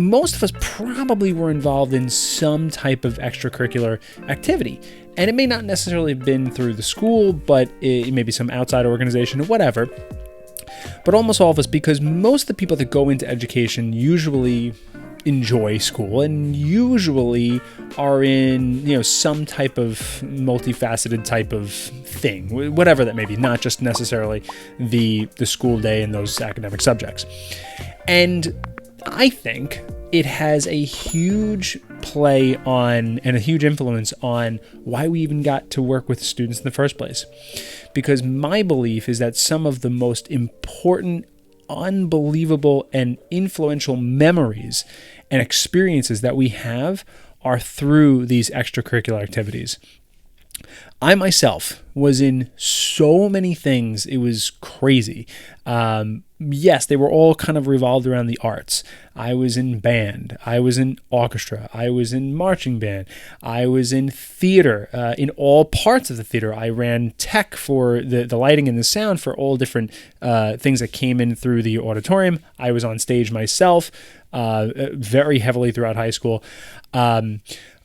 most of us probably were involved in some type of extracurricular activity. And it may not necessarily have been through the school, but it may be some outside organization or whatever. But almost all of us, because most of the people that go into education usually enjoy school and usually are in, some type of multifaceted type of thing, whatever that may be, not just necessarily the school day and those academic subjects. And I think it has a huge play on and a huge influence on why we even got to work with students in the first place. Because my belief is that some of the most important, unbelievable, and influential memories and experiences that we have are through these extracurricular activities. I myself was in so many things, it was crazy. Yes, they were all kind of revolved around the arts. I was in band, I was in orchestra, I was in marching band, I was in theater, in all parts of the theater. I ran tech for the lighting and the sound for all different things that came in through the auditorium. I was on stage myself very heavily throughout high school.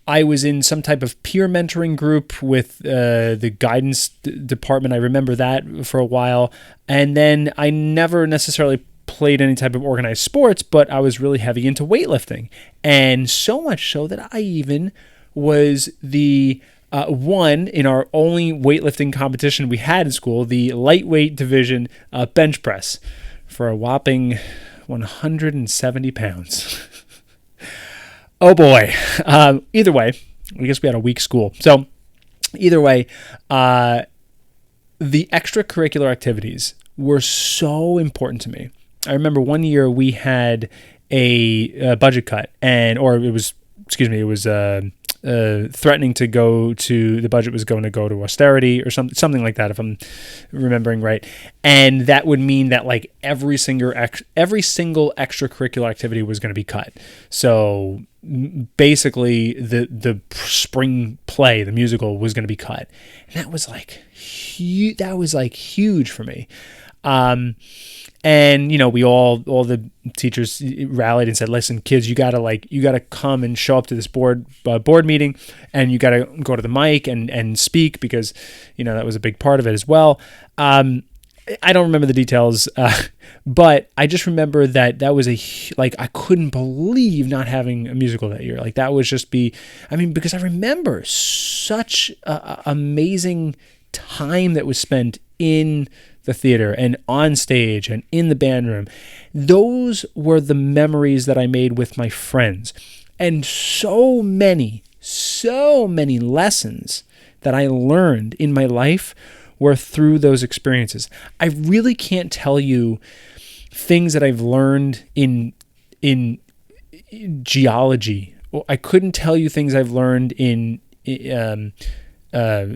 I was in some type of peer mentoring group with the guidance department. I remember that for a while. And then I never necessarily played any type of organized sports, but I was really heavy into weightlifting. And so much so that I even was the one in our only weightlifting competition we had in school, the lightweight division bench press, for a whopping 170 pounds. Oh boy. Either way, I guess we had a weak school. So either way, the extracurricular activities were so important to me. I remember one year we had a budget cut, it was threatening to go to, the budget was going to go to austerity or something like that, if I'm remembering right. And that would mean that like every single extracurricular activity was going to be cut. So basically the spring play, the musical, was going to be cut. And that was like huge for me. And we all the teachers rallied and said, "Listen, kids, you gotta come and show up to this board meeting, and you gotta go to the mic and speak, because that was a big part of it as well." I don't remember the details, but I just remember that was I couldn't believe not having a musical that year. Like that was because I remember such a amazing time that was spent in the theater and on stage and in the band room. Those were the memories that I made with my friends. And so many lessons that I learned in my life were through those experiences. I really can't tell you things that I've learned in geology. I couldn't tell you things I've learned in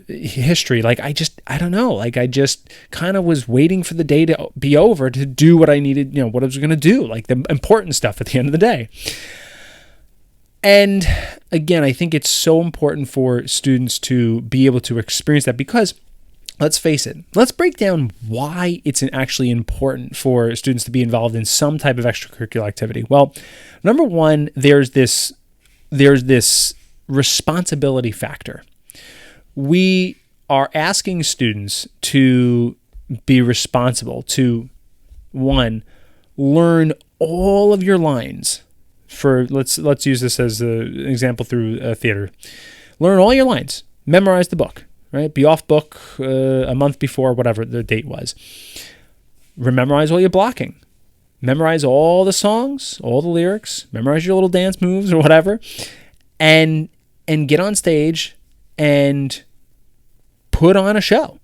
history. I don't know. I just kind of was waiting for the day to be over to do what I needed, what I was going to do, like the important stuff at the end of the day. And again, I think it's so important for students to be able to experience that, because let's face it, let's break down why it's actually important for students to be involved in some type of extracurricular activity. Well, number one, there's this responsibility factor. We are asking students to be responsible, to, one, learn all of your lines. Let's use this as an example through theater. Learn all your lines. Memorize the book, right? Be off book a month before, whatever the date was. Memorize all your blocking. Memorize all the songs, all the lyrics. Memorize your little dance moves or whatever. And get on stage and put on a show.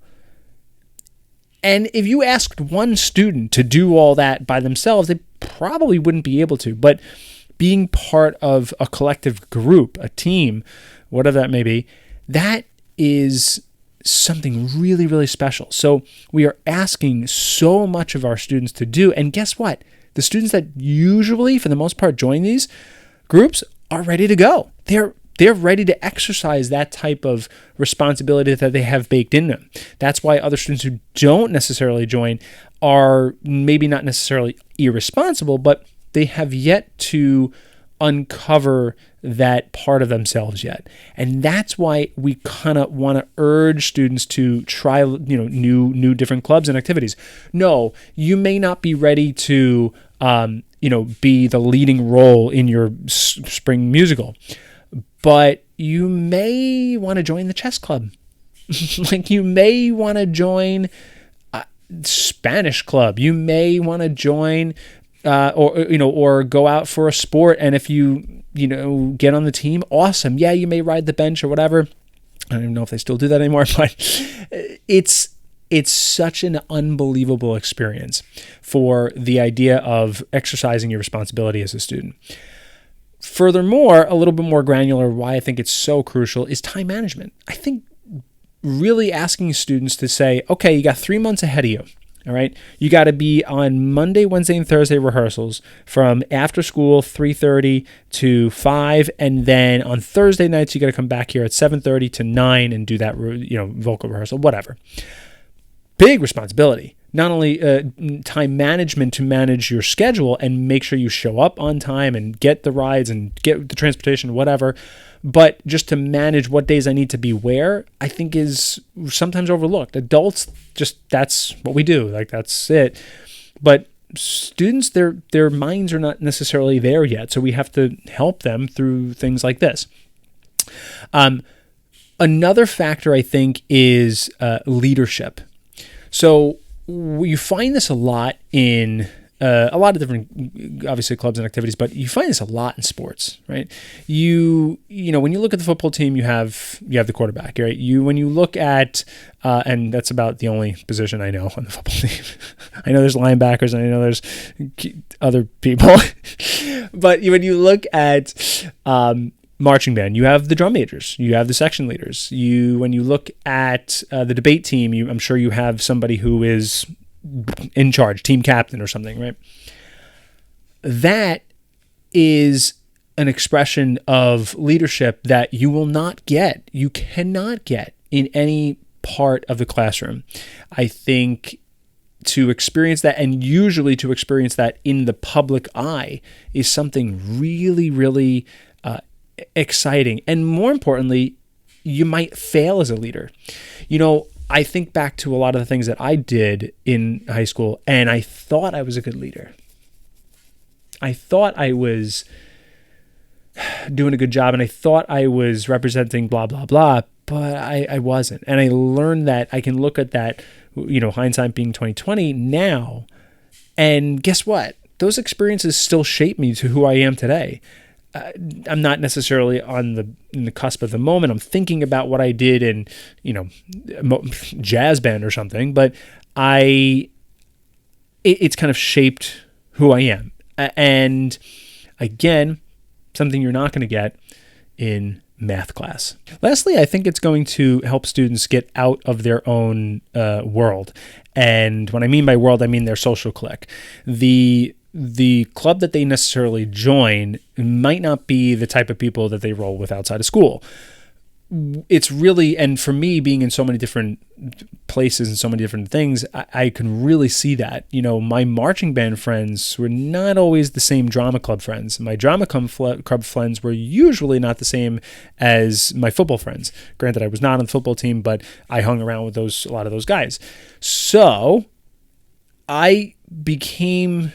And if you asked one student to do all that by themselves, they probably wouldn't be able to. But being part of a collective group, a team, whatever that may be, that is something really, really special. So we are asking so much of our students to do. And guess what? The students that usually, for the most part, join these groups are ready to go. They're ready to exercise that type of responsibility that they have baked in them. That's why other students who don't necessarily join are maybe not necessarily irresponsible, but they have yet to uncover that part of themselves yet. And that's why we kind of want to urge students to try, new different clubs and activities. No, you may not be ready to, be the leading role in your spring musical, but you may want to join the chess club. Like, you may want to join Spanish club. You may want to join or go out for a sport. And if you get on the team, awesome. Yeah, you may ride the bench or whatever. I don't even know if they still do that anymore, but it's such an unbelievable experience for the idea of exercising your responsibility as a student. Furthermore, a little bit more granular, why I think it's so crucial is time management. I think really asking students to say, okay, you got 3 months ahead of you. All right. You got to be on Monday, Wednesday, and Thursday rehearsals from after school, 3:30 to 5. And then on Thursday nights, you got to come back here at 7:30 to 9 and do that, vocal rehearsal, whatever. Big responsibility. Not only time management to manage your schedule and make sure you show up on time and get the rides and get the transportation, whatever, but just to manage what days I need to be where, I think is sometimes overlooked. Adults, that's what we do. Like, that's it. But students, their minds are not necessarily there yet. So we have to help them through things like this. Another factor, I think, is leadership. So you find this a lot in a lot of different, obviously, clubs and activities, but you find this a lot in sports, right? When you look at the football team, you have the quarterback, right? When you look at, and that's about the only position I know on the football team. I know there's linebackers and I know there's other people, but when you look at marching band, you have the drum majors, you have the section leaders. When you look at the debate team, I'm sure you have somebody who is in charge, team captain or something, right? That is an expression of leadership that you cannot get in any part of the classroom. I think to experience that, and usually to experience that in the public eye, is something really, really exciting. And more importantly, you might fail as a leader. I think back to a lot of the things that I did in high school, and I thought I was a good leader. I thought I was doing a good job, and I thought I was representing blah, blah, blah, but I wasn't. And I learned that I can look at that, hindsight being 2020 now, and guess what? Those experiences still shape me to who I am today. I'm not necessarily in the cusp of the moment. I'm thinking about what I did in, jazz band or something, but it's kind of shaped who I am. And again, something you're not going to get in math class. Lastly, I think it's going to help students get out of their own world. And when I mean by world, I mean their social clique. The club that they necessarily join might not be the type of people that they roll with outside of school. It's really, and for me, being in so many different places and so many different things, I can really see that. My marching band friends were not always the same drama club friends. My drama club friends were usually not the same as my football friends. Granted, I was not on the football team, but I hung around with a lot of those guys. So I became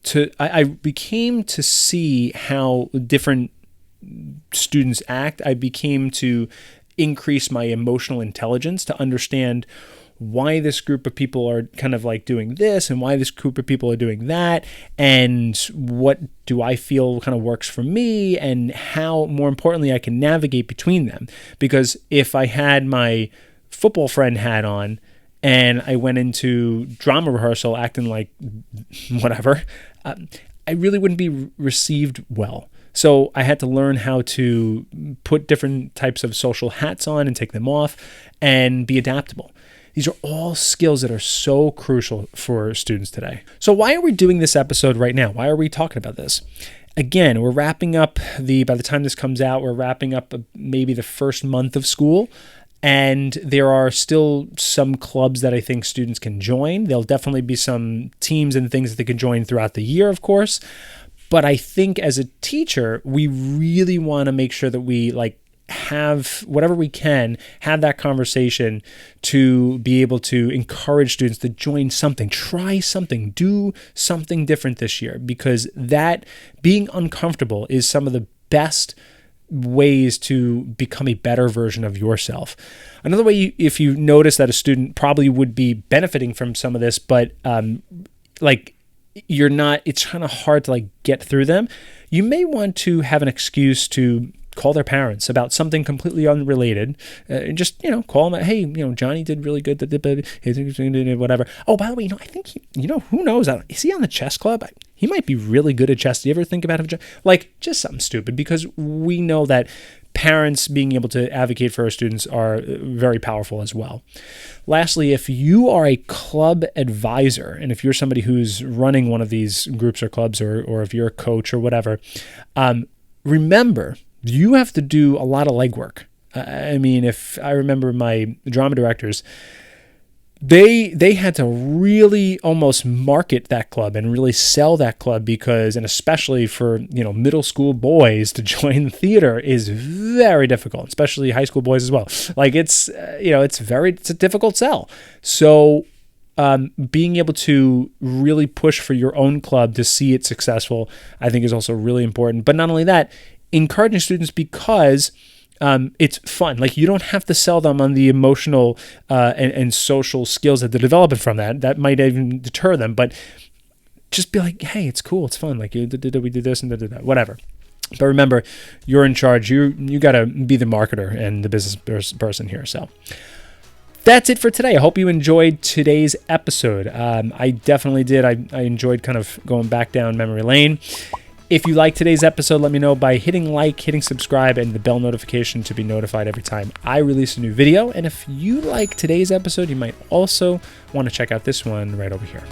to see how different students act. I became to increase my emotional intelligence to understand why this group of people are kind of like doing this and why this group of people are doing that, and what do I feel kind of works for me, and how, more importantly, I can navigate between them. Because if I had my football friend hat on and I went into drama rehearsal acting like whatever, I really wouldn't be received well. So I had to learn how to put different types of social hats on and take them off and be adaptable. These are all skills that are so crucial for students today. So why are we doing this episode right now? Why are we talking about this? Again, we're wrapping up by the time this comes out, we're wrapping up maybe the first month of school. And there are still some clubs that I think students can join. There'll definitely be some teams and things that they can join throughout the year, of course. But I think as a teacher, we really want to make sure that we have whatever we can, have that conversation to be able to encourage students to join something, try something, do something different this year, because that being uncomfortable is some of the best ways to become a better version of yourself. Another way, if you notice that a student probably would be benefiting from some of this, but you're not, it's kind of hard to get through them, you may want to have an excuse to call their parents about something completely unrelated. Just, call them, hey, Johnny did really good, whatever. Oh, by the way, I think who knows? Is he on the chess club? He might be really good at chess. Do you ever think about him? Just something stupid, because we know that parents being able to advocate for our students are very powerful as well. Lastly, if you are a club advisor, and if you're somebody who's running one of these groups or clubs, or if you're a coach or whatever, remember, you have to do a lot of legwork. If I remember my drama directors, they had to really almost market that club and really sell that club, and especially for, middle school boys to join the theater is very difficult, especially high school boys as well. It's a difficult sell. So being able to really push for your own club to see it successful, I think, is also really important. But not only that, encouraging students, because it's fun. You don't have to sell them on the emotional and social skills that they're developing from that. That might even deter them, but just be like, hey, it's cool, it's fun. We did this and that, whatever. But remember, you're in charge. You got to be the marketer and the business person here. So that's it for today. I hope you enjoyed today's episode. I definitely did. I enjoyed kind of going back down memory lane. If you like today's episode, let me know by hitting like, hitting subscribe, and the bell notification to be notified every time I release a new video. And if you like today's episode, you might also want to check out this one right over here.